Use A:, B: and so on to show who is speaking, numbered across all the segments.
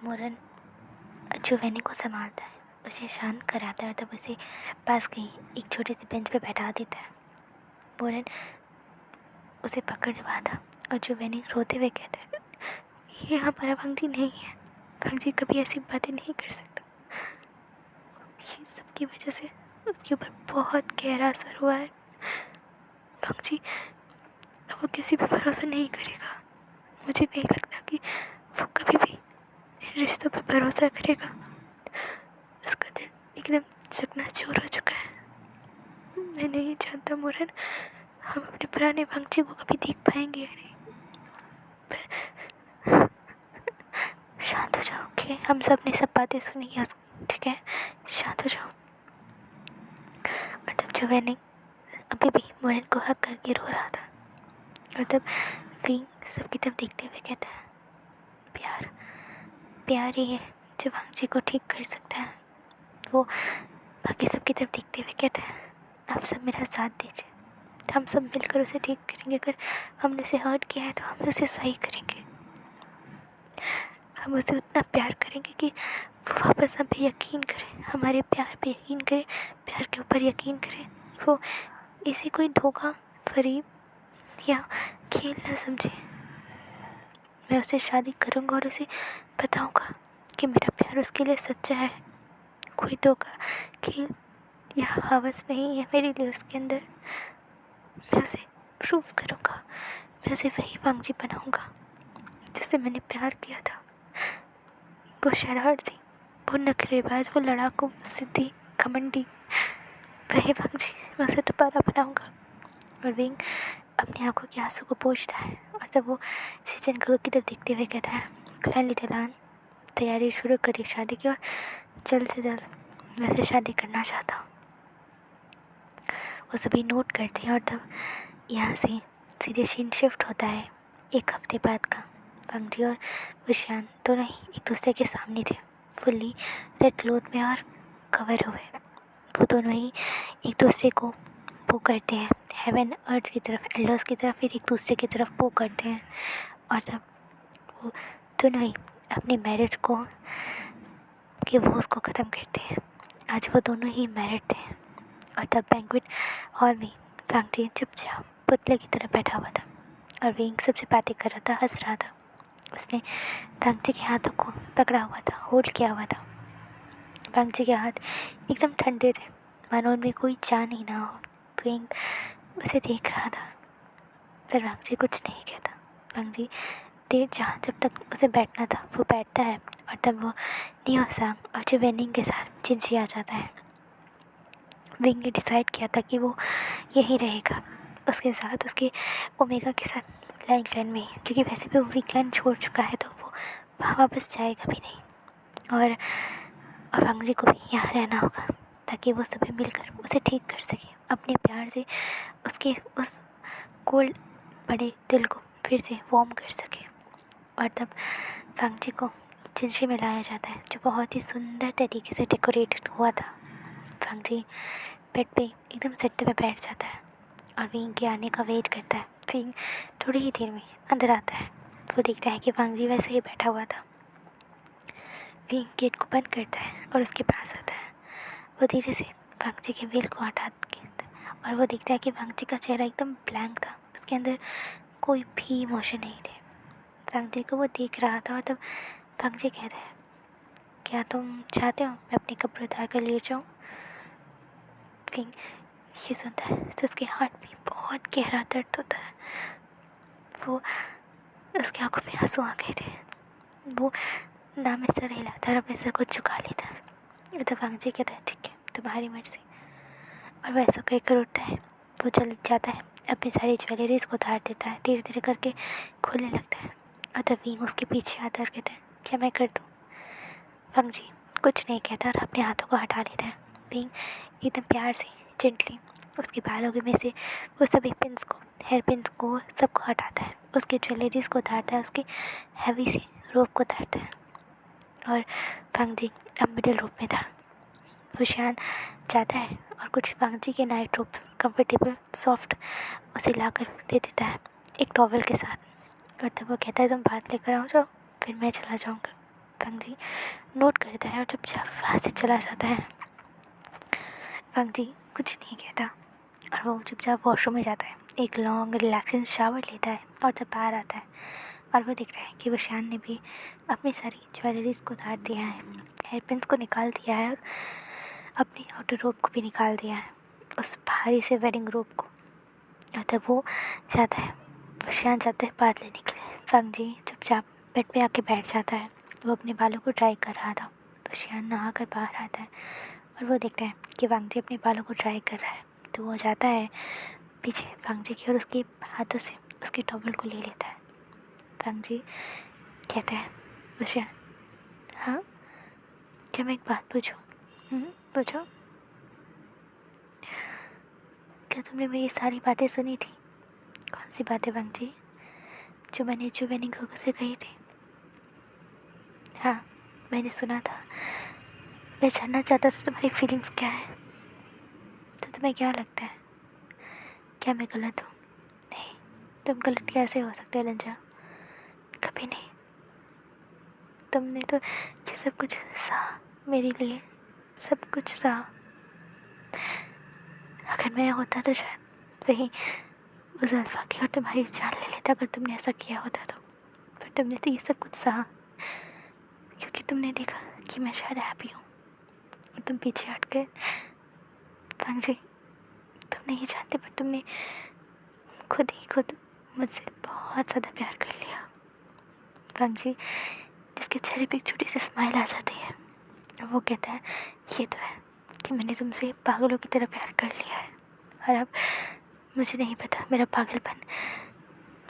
A: मोरन जुवेनी को संभालता है, उसे शांत कराता है और तब उसे पास कहीं एक छोटे से बेंच पे बैठा देता है। मोरन उसे पकड़ पाता और जुवेनी रोते हुए कहता है, ये हमारा भंगी नहीं है, भंगी कभी ऐसी बातें नहीं कर सकता। ये सब की वजह से उसके ऊपर बहुत गहरा असर हुआ है। भंगी अब वो किसी पे भरोसा नहीं करेगा। मुझे नहीं लगता कि वो कभी भी इन रिश्तों पे भरोसा करेगा। उसका दिल एकदम चकनाचूर हो चुका है। मैं नहीं जानता मोरन, हम अपने पुराने भंगी को कभी देख पाएंगे या नहीं। पर शांत हो जाओ, ओके? हम सब ने सब बातें सुनी है, ठीक है? शांत हो जाओ। और तब जुवेनी अभी भी मोरन को हक करके रो रहा था और तब विंग सबकी तरफ देखते हुए कहता है, प्यार ही है जो भांजी को ठीक कर सकता है। वो बाकी सबकी तरफ देखते हुए कहता है, आप सब मेरा साथ दीजिए, हम सब मिलकर उसे ठीक करेंगे। अगर हमने उसे हर्ट किया है तो हम उसे सही करेंगे। हम उसे उतना प्यार करेंगे कि वो वापस हम पे यकीन करे, हमारे प्यार पे यकीन करे, प्यार के ऊपर यकीन करे। वो इसे कोई धोखा, फरेब या खेल ना समझे। मैं उससे शादी करूँगा और उसे बताऊँगा कि मेरा प्यार उसके लिए सच्चा है। कोई धोखा, खेल या हवस नहीं है मेरे लिए उसके अंदर। मैं उसे प्रूव करूँगा, मैं उसे वही वांगजी बनाऊँगा जिससे मैंने प्यार किया था। वो शरारती, वो नखरेबाज, वो लड़ाकू, सिद्धि, घमंडी, वही वांगजी मैं उसे दोबारा बनाऊँगा। और विंग अपनी आंखों के आंसू को पोंछता है और तब वो सीजन की तरफ देखते हुए कहता है, क्लैन लिटिलान, तैयारी शुरू करिए शादी की और जल्द से जल्द मैं से शादी करना चाहता हूँ। वो सभी नोट करते हैं और तब यहाँ से सीधे सीन शिफ्ट होता है एक हफ्ते बाद का। वांगजी और वुशियान दोनों ही एक दूसरे के सामने थे, फुल्ली रेड क्लोथ में और कवर हुए। वो दोनों ही एक दूसरे को पो करते हैं, हेवन अर्थ की तरफ, एल्डर्स की तरफ, फिर एक दूसरे की तरफ पो करते हैं। और तब वो दोनों ही अपनी मैरिज को के वोज को ख़त्म करते हैं। आज वो दोनों ही मैरिड थे। और तब बैंक्वेट हॉल में वांगजी चुपचाप पुतले की तरह बैठा हुआ था और विंग सबसे बातें कर रहा था, हंस रहा था। उसने वांगजी के हाथों को पकड़ा हुआ था, होल्ड किया हुआ था। वांगजी के हाथ एकदम ठंडे थे, मानो उनमें कोई जान ही ना हो। विंग उसे देख रहा था, पर वांगजी कुछ नहीं कहता। वांगजी देर जहाँ जब तक उसे बैठना था वो बैठता है और तब वो नियोसांग और जुवेनिंग के साथ चिंचिया जाता है। विंग ने डिसाइड किया था कि वो यहीं रहेगा उसके साथ, उसके ओमेगा के साथ लाइनक्लैन में, क्योंकि वैसे भी वो वीकलैंड छोड़ चुका है तो वो वहाँ वापस जाएगा भी नहीं। और वांगजी को भी यहाँ रहना होगा ताकि वो सभी मिलकर उसे ठीक कर सके, अपने प्यार से उसके उस कोल्ड बड़े दिल को फिर से वार्म कर सके। और तब वांगजी को चिंची में लाया जाता है जो बहुत ही सुंदर तरीके से डेकोरेटेड हुआ था। वांगजी बेड पे एकदम सेट पे बैठ जाता है और विंग के आने का वेट करता है। विंग थोड़ी ही देर में अंदर आता है। वो देखता है कि वांगजी वैसे ही बैठा हुआ था। विंग गेट को बंद करता है और उसके पास आता है। वो धीरे से वांगजी के व्हील को हटा के और वो देखता है कि वांगजी का चेहरा एकदम ब्लैंक था, उसके अंदर कोई भी इमोशन नहीं थे। वांगजी को वो देख रहा था और तब वांगजी कहता है, क्या तुम चाहते हो मैं अपने कपड़े उतार कर ले जाऊँ? विंग ये सुनता है तो उसके हार्ट में बहुत गहरा दर्द होता है। वो उसकी आंखों में आंसू आ गए थे। वो ना में सर हिलाता और अपने सर को झुका लेता है। तो वांगजी कहता है, ठीक है तुम्हारी मर्जी। और वो ऐसा कहकर उठता है। वो चल जाता है, अपनी सारी ज्वेलरीज को उतार देता है, धीरे धीरे करके खोलने लगता है। और तब विंग उसके पीछे आता और कहता है, क्या मैं कर दूँ? वांगजी कुछ नहीं कहता और अपने हाथों को हटा लेता है। विंग एकदम प्यार से जेंटली उसके बालों में से वो सभी पिंस को, हेयर पिंस को, सबको हटाता है, उसके ज्वेलरीज को उतारता है, उसकी हैवी से रोप को उतारता है। और वांगजी अब मिडिल रोप में था। वुशियान जाता है और कुछ वांगजी के नाइट रोप्स कंफर्टेबल सॉफ्ट उसे ला कर दे देता है, 1 टॉवल के साथ। और तब वो कहता है, तुम बात लेकर आओ जाओ, फिर मैं चला जाऊँगा। फंग जी नोट करता है और चुपचाप वहाँ से चला जाता है। फंग जी कुछ नहीं कहता और वो चुपचाप वॉशरूम में जाता है, एक लॉन्ग रिलैक्सिंग शावर लेता है और जब बाहर आता है और वो देखता है कि वशियान ने भी अपनी सारी ज्वेलरीज को उतार दिया है, हेयर पिन्स को निकाल दिया है और अपनी आउटर रोब को भी निकाल दिया है, उस भारी से वेडिंग रोब को। और तब वो जाता है, वशियान जाता है बात लेने के लिए। फंग जी चुपचाप बेड पे आके बैठ जाता है। वो अपने बालों को ड्राई कर रहा था। वशियान नहा कर बाहर आता है और वो देखता है कि फंग जी अपने बालों को ड्राई कर रहा है, तो वो जाता है पीछे फंग जी की और उसके हाथों से उसके टॉवल को ले लेता है। फंग जी कहते हैं, वशियान हाँ, क्या मैं एक बात पूछूं? पूछो। क्या तुमने मेरी सारी बातें सुनी थी? कौन सी बातें फंग जी? जो मैंने वेनिंग से कही थी। हाँ, मैंने सुना था। मैं जानना चाहता था तुम्हारी फीलिंग्स क्या है। तो तुम्हें क्या लगता है, क्या मैं गलत हूँ? नहीं, तुम गलत कैसे हो सकते हो लंजा? कभी नहीं। तुमने तो ये सब कुछ सहा मेरे लिए, सब कुछ सहा। अगर मैं होता तो शायद वही उस अल्फा की और तुम्हारी जान ले लेता, अगर तुमने ऐसा किया होता तो। पर तुमने तो ये सब कुछ सहा क्योंकि तुमने देखा कि मैं शायद हैप्पी हूँ और तुम पीछे हट गए। फंग जी, तुम नहीं जानते पर तुमने खुद ही खुद मुझसे बहुत ज़्यादा प्यार कर लिया। फंग जी जिसके चेहरे पे एक छोटी सी स्माइल आ जाती है और वो कहता है, ये तो है कि मैंने तुमसे पागलों की तरह प्यार कर लिया है और अब मुझे नहीं पता मेरा पागलपन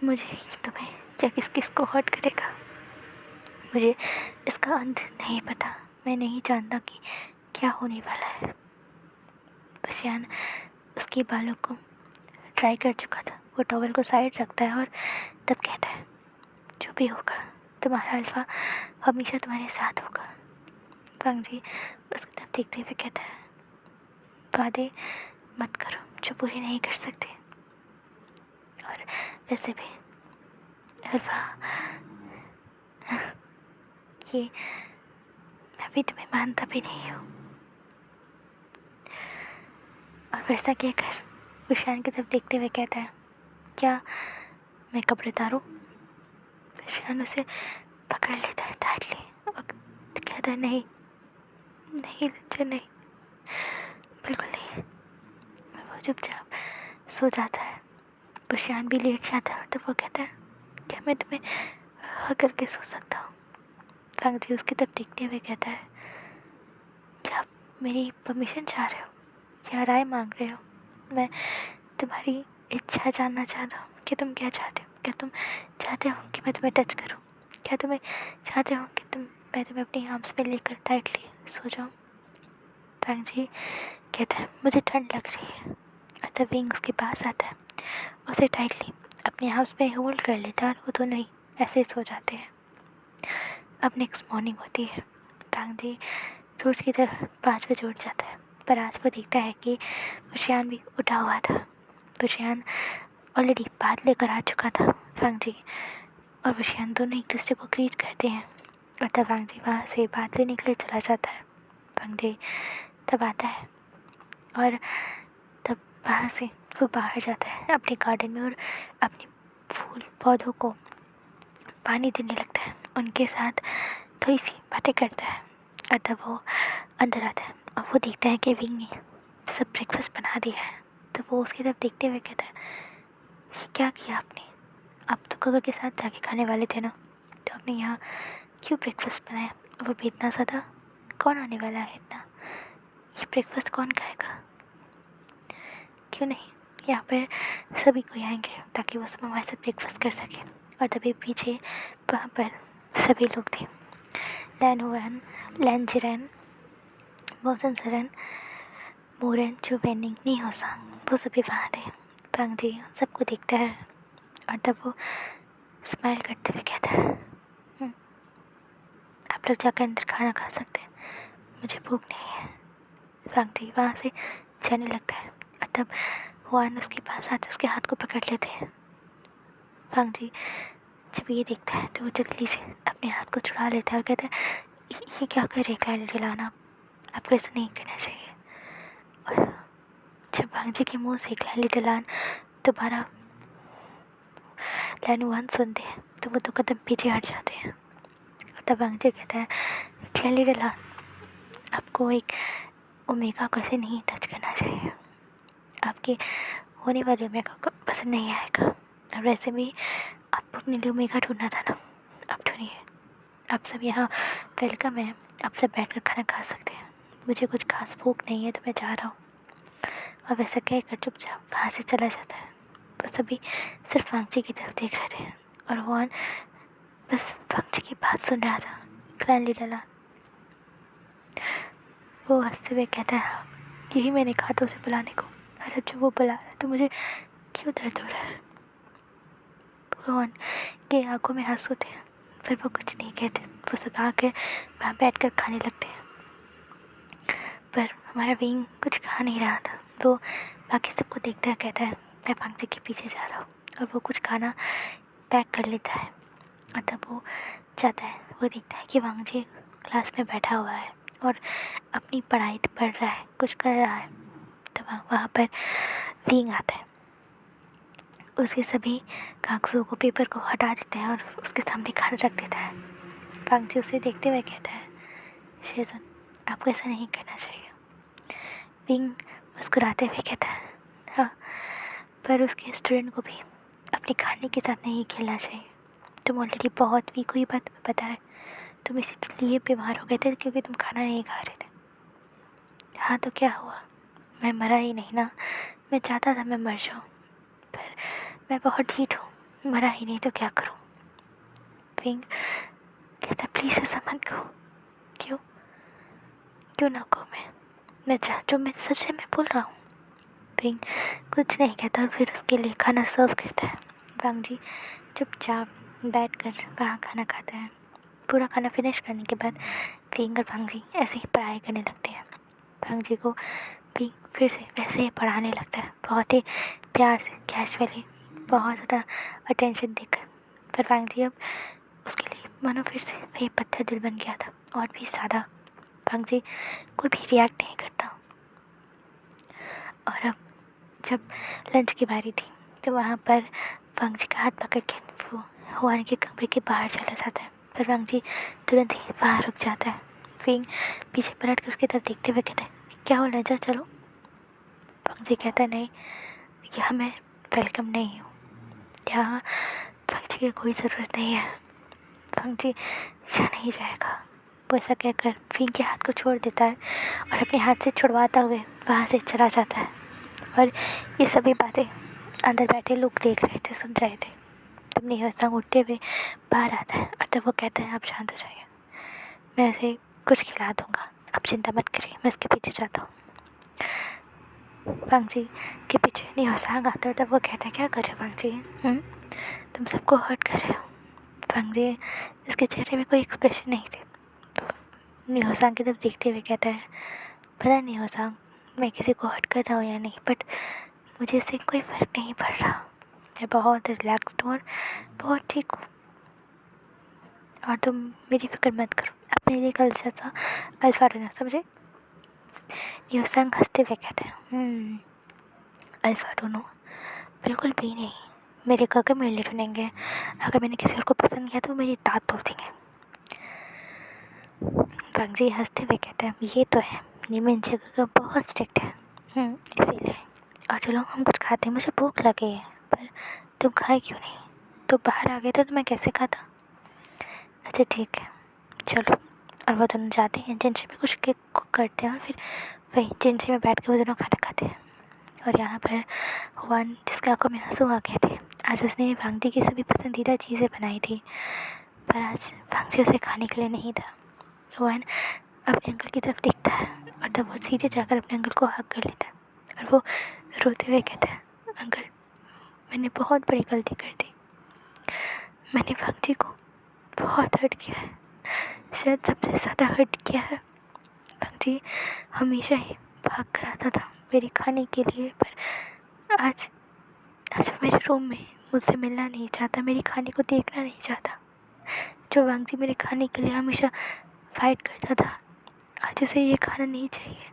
A: मुझे, तुम्हें या किस किस को हर्ट करेगा। मुझे इसका अंत नहीं पता। मैं नहीं जानता कि क्या होने वाला है। वशियान उसके बालों को ट्राई कर चुका था। वो टॉवल को साइड रखता है और तब कहता है, जो भी होगा तुम्हारा अल्फा हमेशा तुम्हारे साथ होगा। फंग जी उसकी तरफ देखते हुए कहता है, वादे मत करो जो पूरे नहीं कर सकते। और वैसे भी अल्फा, ये मैं भी तुम्हें मानता भी नहीं हूँ। और वैसा कहकर वशियान की तरफ देखते हुए कहता है, क्या मैं कपड़े उतारूं? वशियान उसे पकड़ लेता है टाइटली और कहता है, नहीं नहीं लज्जा, नहीं, बिल्कुल नहीं। और वो चुपचाप सो जाता है। वशियान भी लेट जाता है। तो वो कहता है, क्या मैं तुम्हें हाँ करके सो सकता हूँ? फंग जी उसकी तरफ देखते हुए कहता है, क्या आप मेरी परमिशन चाह रहे हो या राय मांग रहे हो? मैं तुम्हारी इच्छा जानना चाहता हूँ कि तुम क्या चाहते हो। क्या तुम चाहते हो कि मैं तुम्हें टच करूँ? क्या तुम्हें चाहते हो कि मैं तुम्हें अपनी आर्म्स में लेकर टाइटली सो जाऊँ? फंग जी कहता है, मुझे ठंड लग रही है। और तब विंग उसके पास आता है, उसे टाइटली अपने आर्म्स में होल्ड कर लेता है और वो दोनों ही ऐसे सो जाते हैं। अब नेक्स्ट मॉर्निंग होती है। फंग जी रोज़ की तरह 5 बजे उठ जाता है, पर आज वो देखता है कि वशियान भी उठा हुआ था। वशियान ऑलरेडी बात लेकर आ चुका था। फंग जी और वशियान दोनों एक दूसरे को ग्रीट करते हैं और तब फंग जी वहाँ से बात लेने के लिए चला जाता है। फंग जी तब आता है और तब वहाँ से वो बाहर जाता है अपने गार्डन में और अपने फूल पौधों को पानी देने लगता है, उनके साथ थोड़ी सी बातें करता है। और तब वो अंदर आता है और वो देखता है कि विंग ने सब ब्रेकफास्ट बना दिया है। तो वो उसकी तरफ देखते हुए कहता है, ये क्या किया आपने? आप तो काका के साथ जाके खाने वाले थे ना, तो आपने यहाँ क्यों ब्रेकफास्ट बनाया? वो भी इतना ज़्यादा? कौन आने वाला है इतना? ये ब्रेकफास्ट कौन खाएगा? क्यों नहीं, यहाँ पर सभी कोई आएंगे ताकि वो सब हमारे साथ ब्रेकफास्ट कर सकें। और तभी पीछे वहाँ पर सभी लोग थे, लैन हुआन, लैन जिरैन, मोसन सरन, मोरन, जो वेनिंग नहीं हो सा, वो सभी वहाँ थे। फंग जी सबको देखता है और तब वो स्माइल करते हुए कहता है, आप लोग जाकर अंदर खाना खा सकते हैं, मुझे भूख नहीं है। फंग जी वहाँ से जाने लगता है और तब हुआन उसके पास आते उसके हाथ को पकड़ लेते हैं। फंग जी जब ये देखता है तो वो जल्दी से अपने हाथ को छुड़ा लेता है और कहता है, ये क्या कर रहे क्लैरिटी लाना, आपको ऐसा नहीं करना चाहिए। और जब भांजी के मुंह से क्लैरिटी लान दोबारा लाइन 1 सुनते हैं तो वो 2 कदम पीछे हट जाते हैं। तब भांजी कहता है, क्लैरिटी लान, आपको एक ओमेगा को ऐसे नहीं टच करना चाहिए, आपके होने वाले ओमेगा को पसंद नहीं आएगा। और वैसे भी आपको अपने लिए ओमेगा ढूंढना था ना, आप ढूंढिए, आप सब यहाँ वेलकम है, आप सब बैठकर खाना खा सकते हैं, मुझे कुछ खास भूख नहीं है तो मैं जा रहा हूँ। और वैसा कहकर चुपचाप वहाँ से चला जाता है। वो सभी सिर्फ वांगची की तरफ देख रहे थे और हुआन बस वांगची की बात सुन रहा था। क्लैरिटी डला, वो हंसते हुए कहता है, हाँ, यही मैंने कहा था उसे बुलाने को, और अब जब वो बुला रहा है तो मुझे क्यों दर्द हो रहा है। भगवान के आंखों में आंसू थे, फिर वो कुछ नहीं कहते, वो सब आकर वहाँ बैठकर खाने लगते हैं। पर हमारा विंग कुछ खा नहीं रहा था, वो बाकी सबको देखता है, कहता है, मैं वांगची के पीछे जा रहा हूँ। और वो कुछ खाना पैक कर लेता है और तब वो जाता है, वो देखता है कि वांगची क्लास में बैठा हुआ है और अपनी पढ़ाई पढ़ रहा है, कुछ कर रहा है। तो वहाँ पर विंग आता है, उसके सभी कागज़ों को, पेपर को हटा देता है और उसके सामने खाना रख देता है। वांगची उसे देखते हुए कहता है, शेजन, आपको ऐसा नहीं करना चाहिए। विंग मुस्कुराते हुए कहता है, हाँ, पर उसके स्टूडेंट को भी अपने खाने के साथ नहीं खेलना चाहिए। तुम ऑलरेडी बहुत वीक हुई, बात में पता है, तुम इसलिए बीमार हो गए थे क्योंकि तुम खाना नहीं खा रहे थे। हाँ तो क्या हुआ, मैं मरा ही नहीं ना, मैं चाहता था मैं मर जाऊँ, पर मैं बहुत ढीठ हूँ, मरा ही नहीं तो क्या करूँ। विंग कहता, प्लीज़ ऐसा मत कहो। क्यों ना कहो, मैं जो मैं सच है, मैं बोल रहा हूँ। विंग कुछ नहीं कहता और फिर उसके लिए खाना सर्व करता है। वांगजी चुपचाप बैठकर वहाँ खाना खाता है। पूरा खाना फिनिश करने के बाद विंग और वांगजी ऐसे ही पढ़ाई करने लगते हैं। वांगजी को विंग फिर से वैसे ही पढ़ाने लगता है, बहुत ही प्यार से, कैजुअली, बहुत ज़्यादा अटेंशन देकर। पर वांगजी अब उसके लिए मानो फिर से वही पत्थर दिल बन गया था, और भी ज़्यादा। वांगजी कोई भी रिएक्ट नहीं करता। और अब जब लंच की बारी थी तो वहाँ पर वांगजी का हाथ पकड़ के वो हुआन के कमरे के बाहर चला जाता है, पर वांगजी तुरंत ही वहाँ रुक जाता है। विंग पीछे पलट कर उसकी तरफ देखते हुए कहता है, क्या हो लंचा, चलो। वांगजी कहता है, नहीं, यहाँ मैं वेलकम नहीं हूँ, यहाँ वांगजी की कोई ज़रूरत नहीं है, वांगजी यहाँ नहीं जाएगा। वो ऐसा कहकर विंग के हाथ को छोड़ देता है और अपने हाथ से छुड़वाता हुए वहाँ से चला जाता है। और ये सभी बातें अंदर बैठे लोग देख रहे थे, सुन रहे थे। तब निहसंग उठते हुए बाहर आता है और तब वो कहता है, आप शांत हो जाइए, मैं ऐसे कुछ खिला दूँगा, आप चिंता मत करिए, मैं इसके पीछे जाता हूँ। वांगजी के पीछे निहसंग आता है, तब वो कहता है, क्या कर रहे हो वांगजी, तुम सबको हर्ट कर रहे हो। वांगजी, इसके चेहरे में कोई एक्सप्रेशन नहीं थे, निहसंग की तरफ देखते हुए कहता है, पता नहीं निहसंग, मैं किसी को हर्ट कर रहा हूँ या नहीं, बट मुझे इससे कोई फ़र्क नहीं पड़ रहा, मैं बहुत रिलैक्स्ड हूँ और बहुत ठीक हूँ, और तुम मेरी फ़िक्र मत करो, अपने लिए कल जैसा अल्फा ढूंढना, समझे। निहसंग हंसते हुए कहते हैं, अल्फा ढूंढूं, बिल्कुल भी नहीं, मेरे काका मेरे लिए ढूंढेंगे, अगर मैंने किसी और को पसंद किया तो मेरी दांत तोड़ देंगे। वांगजी हंसते हुए कहते हैं, ये तो है, निमिन जगह बहुत स्ट्रिक्ट है, इसीलिए। और चलो हम कुछ खाते हैं, मुझे भूख लगी है, पर तुम खाए क्यों नहीं, तो बाहर आ गए थे तो मैं कैसे खाता। अच्छा ठीक है, चलो। और वो दोनों जाते हैं, जिनसे भी कुछ केक कुक करते हैं और फिर वही जिनसे में बैठ के वो दोनों खाना खाते हैं। और यहाँ पर हुआन, जिसके आंखों में आंसू आ गए थे, आज उसने वांगजी की सभी पसंदीदा चीज़ें बनाई थी, पर आज वांगजी उसे खाने के लिए नहीं था। हुआन अपने अंकल की तरफ देखता है और तब वो सीधे जाकर अपने अंकल को हक कर लेता है और वो रोते हुए कहता है, अंकल, मैंने बहुत बड़ी गलती कर दी, मैंने वांगजी को बहुत हर्ट किया है, शायद सबसे ज़्यादा हर्ट किया है। वांगजी हमेशा ही भाग कर आता था मेरे खाने के लिए, पर आज वो मेरे रूम में मुझसे मिलना नहीं चाहता, मेरी खाने को देखना नहीं चाहता। जो वांग जी मेरे खाने के लिए हमेशा फाइट करता था, आज उसे ये खाना नहीं चाहिए।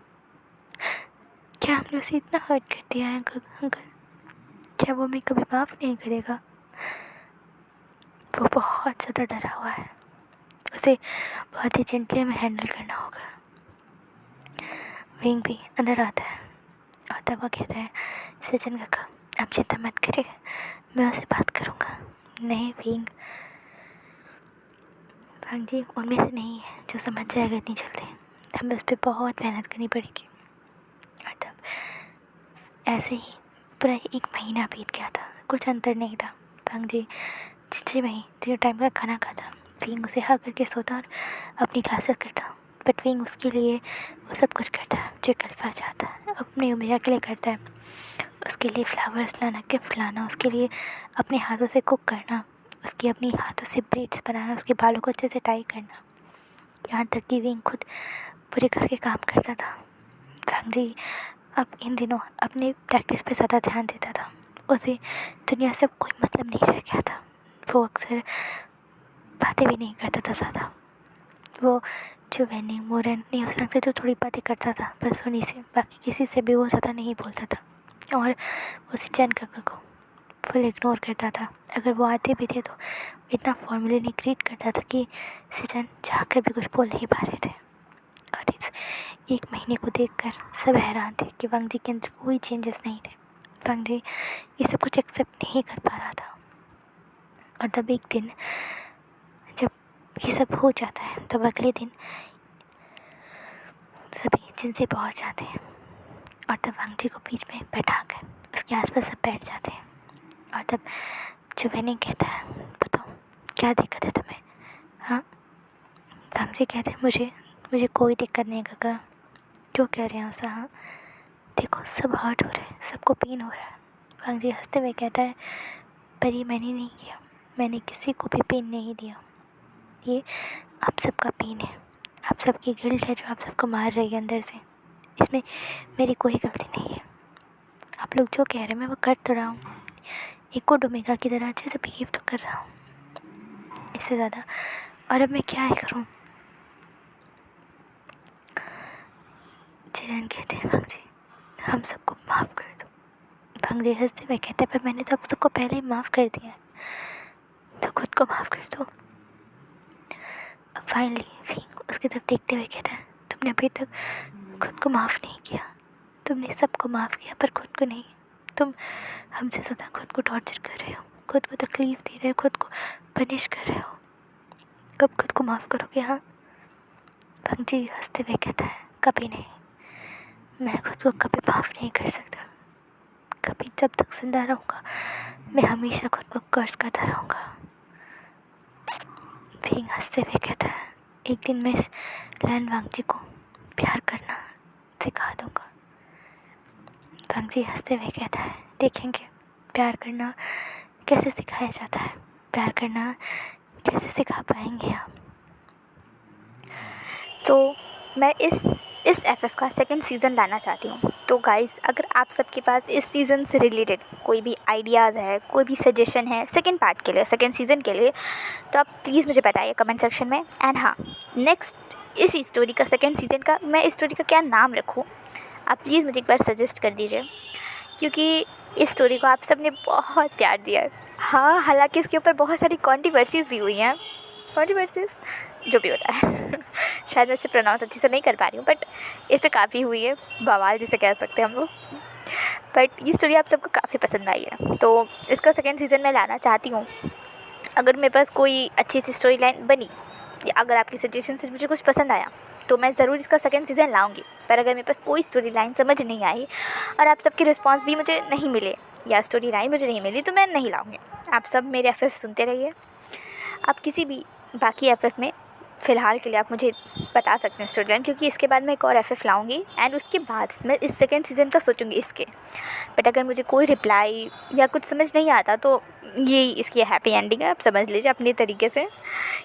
A: क्या हमने उसे इतना हर्ट कर दिया है अंकल? क्या वो हमें कभी माफ़ नहीं करेगा? वो बहुत ज़्यादा डरा हुआ है, उसे बहुत ही जेंटली हमें हैंडल करना होगा। विंग भी अंदर आता है और तब वो कहता है, सचिन काका आप चिंता मत करिए, मैं उससे बात करूँगा। नहीं विंग, वांग जी उनमें से नहीं है जो समझ जाएगा इतनी जल्दी, हमें उस पर बहुत मेहनत करनी पड़ेगी। और तब ऐसे ही पूरा 1 महीना बीत गया था, कुछ अंतर नहीं था। वांग जी चिची में ही 3 टाइम का खाना खाता, विंग उसे हाँ करके सोता और अपनी क्लासेस करता। बट विंग उसके लिए वो सब कुछ करता है जो कल्फा चाहता है, अपनी उम्मीद के लिए करता है। उसके लिए फ्लावर्स लाना, गिफ्ट लाना, उसके लिए अपने हाथों से कुक करना, उसके अपने हाथों से ब्रेड्स बनाना, उसके बालों को अच्छे से टाई करना, यहाँ तक कि विंग खुद पूरे घर के काम करता था। वांग जी अब इन दिनों अपने प्रैक्टिस पे ज़्यादा ध्यान देता था, उसे दुनिया से कोई मतलब नहीं रह गया था। वो अक्सर बातें भी नहीं करता था ज़्यादा, वो जो वैनी मोरन नहीं हो सकते जो थोड़ी बातें करता था बस उन्हीं से, बाकी किसी से भी वो ज़्यादा नहीं बोलता था। और वो सिचन काका को फुल इग्नोर करता था, अगर वो आते भी थे तो इतना फॉर्मली नहीं ग्रीट करता था कि सिचन चाहकर भी कुछ बोल नहीं पा रहे थे। और इस 1 महीने को देखकर सब हैरान थे कि वांग जी के अंदर कोई चेंजेस नहीं थे। वांग जी ये सब कुछ एक्सेप्ट नहीं कर पा रहा था। और तब एक दिन जब ये सब हो जाता है तब अगले दिन सभी जिनसे पहुंच जाते हैं और तब वांग जी को बीच में बैठाकर उसके आसपास सब बैठ जाते हैं। और तब जो वैनी कहता है, बताओ क्या दिक्कत है तुम्हें? हाँ, वांग जी कहते हैं, मुझे कोई दिक्कत नहीं काका। क्यों कह रहे हैं ऐसा? हाँ देखो सब हर्ट हो रहा है, सबको पेन हो रहा है। वांग जी हंसते हुए कहता है, पर ये मैंने नहीं किया, मैंने किसी को भी पेन नहीं दिया, ये आप सबका पेन है, आप सबकी गिल्ट है जो आप सबको मार रही है अंदर से, इसमें मेरी कोई गलती नहीं है। आप लोग जो कह रहे हैं मैं वो कर तो रहा हूँ, एक को डोमेगा की तरह अच्छे से बिहेव तो कर रहा हूँ, इससे ज़्यादा और अब मैं क्या ही करूँ? जिनन कहते हैं, वांग जी हम सबको माफ़ कर दो। वांग जी हंसते हुए कहते हैं, पर मैंने तो आप सबको पहले ही माफ़ कर दिया है, तो खुद को माफ़ कर दो। अब फाइनली विंग उसकी तरफ देखते हुए कहता है, तुमने अभी तक खुद को माफ़ नहीं किया, तुमने सबको माफ़ किया पर खुद को नहीं। तुम हमसे ज़्यादा खुद को टॉर्चर कर रहे हो, खुद को तकलीफ़ दे रहे हो, खुद को पनिश कर रहे हो। कब खुद को माफ़ करोगे? हाँ, वांग जी हंसते हुए कहता है, कभी नहीं, मैं खुद को कभी माफ़ नहीं कर सकता। कभी जब तक जिंदा रहूँगा मैं हमेशा खुद को कर्ज करता रहूँगा। विंग हंसते हुए कहता है, एक दिन मैं इस लैन वांग जी को प्यार करना सिखा दूँगा। वांग जी हंसते हुए कहता है, देखेंगे प्यार करना कैसे सिखाया जाता है, प्यार करना कैसे सिखा पाएंगे आप।
B: तो मैं इस एफएफ का सेकंड सीज़न लाना चाहती हूँ। तो गाइज़ अगर आप सबके पास इस सीज़न से रिलेटेड कोई भी आइडियाज़ है, कोई भी सजेशन है सेकंड पार्ट के लिए, सेकंड सीज़न के लिए, तो आप प्लीज़ मुझे बताइए कमेंट सेक्शन में। एंड हाँ, नेक्स्ट इस स्टोरी का सेकंड सीज़न का मैं इस स्टोरी का क्या नाम रखूँ, आप प्लीज़ मुझे एक बार सजेस्ट कर दीजिए, क्योंकि इस स्टोरी को आप सब ने बहुत प्यार दिया है। हाँ, हालांकि इसके ऊपर बहुत सारी कॉन्ट्रोवर्सीज़ भी हुई हैं, कॉन्ट्रोवर्सीज़ जो भी होता है शायद मैं इसे प्रोनाउंस अच्छे से नहीं कर पा रही हूँ, बट इस पर काफ़ी हुई है, बवाल जिसे कह सकते हैं हम लोग। बट ये स्टोरी आप सबको काफ़ी पसंद आई है, तो इसका सेकंड सीज़न मैं लाना चाहती हूँ। अगर मेरे पास कोई अच्छी सी स्टोरी लाइन बनी या अगर आपकी सजेशन से मुझे कुछ पसंद आया तो मैं ज़रूर इसका सेकंड सीज़न लाऊंगी। पर अगर मेरे पास कोई स्टोरी लाइन समझ नहीं आई और आप सबके रिस्पांस भी मुझे नहीं मिले या स्टोरी लाइन मुझे नहीं मिली तो मैं नहीं लाऊंगी। आप सब मेरे एफएफ सुनते रहिए। आप किसी भी बाकी एफएफ में फ़िलहाल के लिए आप मुझे बता सकते हैं स्टोरी लाइन, क्योंकि इसके बाद मैं एक और एफएफ लाऊंगी एंड उसके बाद मैं इस सेकंड सीज़न का सोचूंगी इसके। बट अगर मुझे कोई रिप्लाई या कुछ समझ नहीं आता तो ये इसकी हैप्पी एंडिंग है, आप समझ लीजिए अपने तरीके से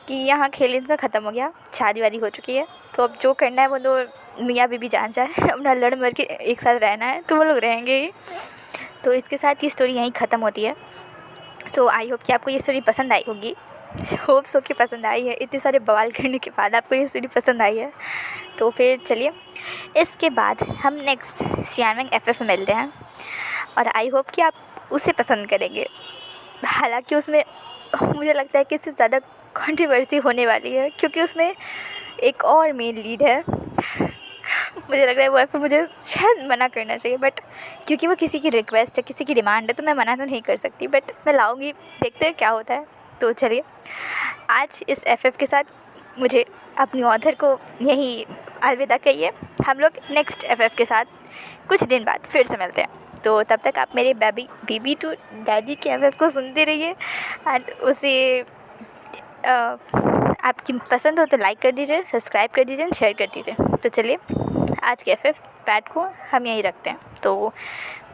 B: कि यहाँ खेल इनका ख़त्म हो गया, शादी वादी हो चुकी है, तो अब जो करना है वो तो मियाँ बीबी जान जाए, अपना लड़ मर के एक साथ रहना है तो वो लोग रहेंगे ही। तो इसके साथ ये स्टोरी यहीं ख़त्म होती है। सो आई होप कि आपको ये स्टोरी पसंद आई होगी, होप सो कि पसंद आई है। इतने सारे बवाल करने के बाद आपको ये स्टोरी पसंद आई है। तो फिर चलिए इसके बाद हम नेक्स्ट शियानविंग FF में मिलते हैं और आई होप कि आप उसे पसंद करेंगे। हालांकि उसमें मुझे लगता है कि इससे ज़्यादा कंट्रोवर्सी होने वाली है क्योंकि उसमें एक और मेन लीड है। मुझे लग रहा है वो FF मुझे शायद मना करना चाहिए, बट क्योंकि वो किसी की रिक्वेस्ट है, किसी की डिमांड है, तो मैं मना तो नहीं कर सकती, बट मैं लाऊंगी, देखते हैं क्या होता है। तो चलिए आज इस FF के साथ मुझे अपनी ऑथर को यही अलविदा कहिए। हम लोग नेक्स्ट FF के साथ कुछ दिन बाद फिर से मिलते हैं। तो तब तक आप मेरे बेबी टू डैडी के FF को सुनते रहिए एंड उसे आपकी पसंद हो तो लाइक कर दीजिए, सब्सक्राइब कर दीजिए, शेयर कर दीजिए। तो चलिए आज के FF पैट को हम यहीं रखते हैं। तो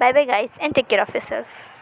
B: bye bye guys and take care of yourself.